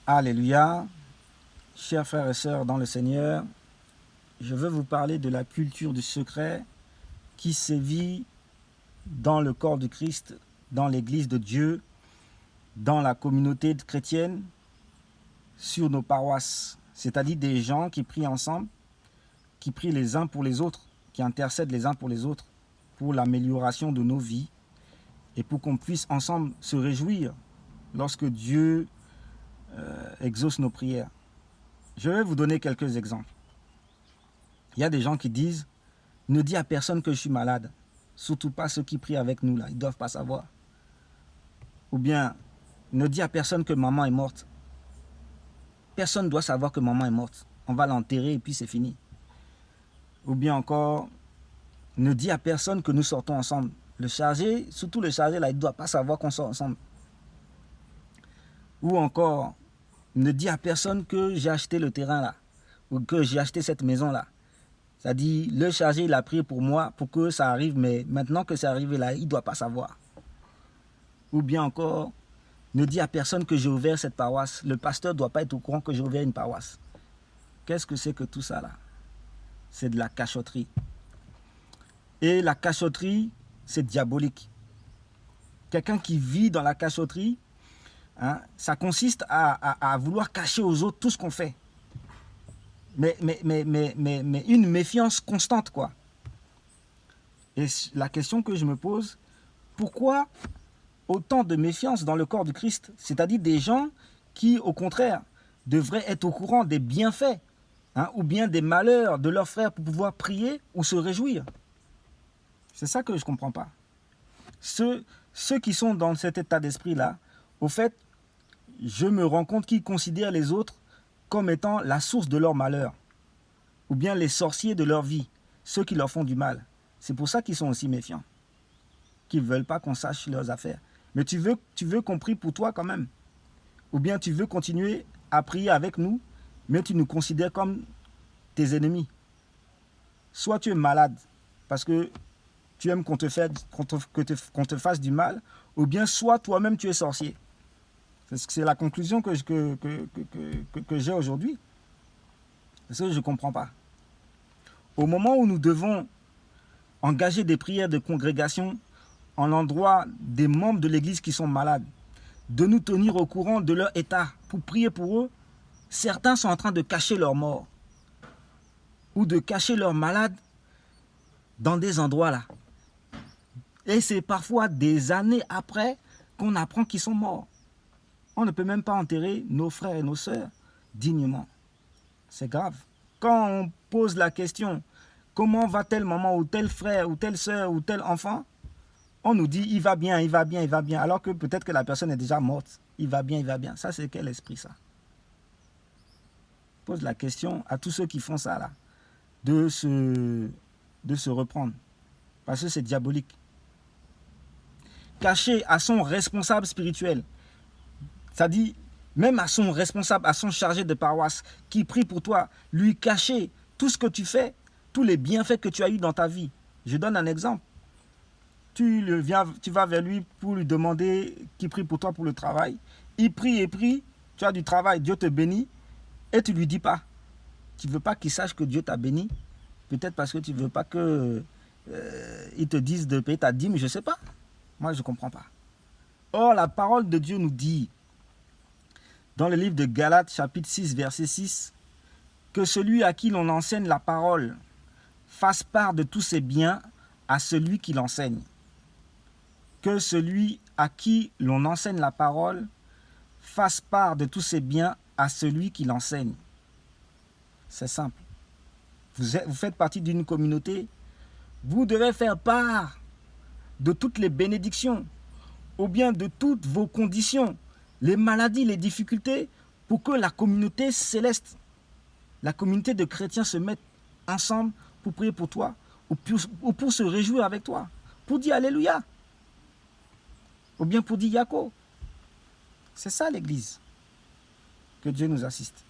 Alléluia. Chers frères et sœurs dans le Seigneur, je veux vous parler de la culture du secret qui sévit dans le corps de Christ, dans l'Église de Dieu, dans la communauté chrétienne, sur nos paroisses. C'est-à-dire des gens qui prient ensemble, qui prient les uns pour les autres, qui intercèdent les uns pour les autres pour l'amélioration de nos vies et pour qu'on puisse ensemble se réjouir lorsque Dieu exauce nos prières. Je vais vous donner quelques exemples. Il y a des gens qui disent « Ne dis à personne que je suis malade, surtout pas ceux qui prient avec nous là, ils ne doivent pas savoir. » Ou bien « Ne dis à personne que maman est morte. Personne ne doit savoir que maman est morte. On va l'enterrer et puis c'est fini. » Ou bien encore « Ne dis à personne que nous sortons ensemble. Le chargé, surtout le chargé là, il ne doit pas savoir qu'on sort ensemble. » Ou encore « Ne dis à personne que j'ai acheté le terrain là, ou que j'ai acheté cette maison là. » C'est-à-dire, le chargé, il a prié pour moi, pour que ça arrive, mais maintenant que c'est arrivé là, il ne doit pas savoir. Ou bien encore, ne dis à personne que j'ai ouvert cette paroisse. Le pasteur ne doit pas être au courant que j'ai ouvert une paroisse. Qu'est-ce que c'est que tout ça là? C'est de la cachotterie. Et la cachotterie, c'est diabolique. Quelqu'un qui vit dans la cachotterie, hein, ça consiste à vouloir cacher aux autres tout ce qu'on fait. Mais une méfiance constante, quoi. Et la question que je me pose, pourquoi autant de méfiance dans le corps du Christ? C'est-à-dire des gens qui, au contraire, devraient être au courant des bienfaits, hein, ou bien des malheurs de leurs frères pour pouvoir prier ou se réjouir. C'est ça que je ne comprends pas. Ceux qui sont dans cet état d'esprit-là, au fait, je me rends compte qu'ils considèrent les autres comme étant la source de leur malheur, ou bien les sorciers de leur vie, ceux qui leur font du mal. C'est pour ça qu'ils sont aussi méfiants, qu'ils ne veulent pas qu'on sache leurs affaires. Mais tu veux qu'on prie pour toi quand même, ou bien tu veux continuer à prier avec nous, mais tu nous considères comme tes ennemis. Soit tu es malade, parce que tu aimes qu'on te fasse du mal, ou bien soit toi-même tu es sorcier. C'est la conclusion que j'ai aujourd'hui. Parce que je ne comprends pas. Au moment où nous devons engager des prières de congrégation en l'endroit des membres de l'Église qui sont malades, de nous tenir au courant de leur état pour prier pour eux, certains sont en train de cacher leurs morts ou de cacher leurs malades dans des endroits là. Et c'est parfois des années après qu'on apprend qu'ils sont morts. On ne peut même pas enterrer nos frères et nos sœurs dignement. C'est grave. Quand on pose la question, comment va tel maman ou tel frère ou telle sœur ou tel enfant, on nous dit, il va bien, il va bien, il va bien, alors que peut-être que la personne est déjà morte. Il va bien, il va bien. Ça, c'est quel esprit, ça? Pose la question à tous ceux qui font ça, là, de se reprendre. Parce que c'est diabolique. Cacher à son responsable spirituel, c'est-à-dire même à son responsable, à son chargé de paroisse, qui prie pour toi, lui cacher tout ce que tu fais, tous les bienfaits que tu as eus dans ta vie. Je donne un exemple. Tu vas vers lui pour lui demander qu'il prie pour toi pour le travail. Il prie et prie, tu as du travail, Dieu te bénit, et tu ne lui dis pas. Tu ne veux pas qu'il sache que Dieu t'a béni. Peut-être parce que tu ne veux pas qu'il te dise de payer ta dîme, je ne sais pas. Moi, je ne comprends pas. Or, la parole de Dieu nous dit, dans le livre de Galates, chapitre 6, verset 6, que celui à qui l'on enseigne la parole fasse part de tous ses biens à celui qui l'enseigne. Que celui à qui l'on enseigne la parole fasse part de tous ses biens à celui qui l'enseigne. C'est simple. Vous faites partie d'une communauté, vous devez faire part de toutes les bénédictions, ou bien de toutes vos conditions, les maladies, les difficultés, pour que la communauté céleste, la communauté de chrétiens se mette ensemble pour prier pour toi, ou pour se réjouir avec toi, pour dire Alléluia, ou bien pour dire Yako. C'est ça l'Église. Que Dieu nous assiste.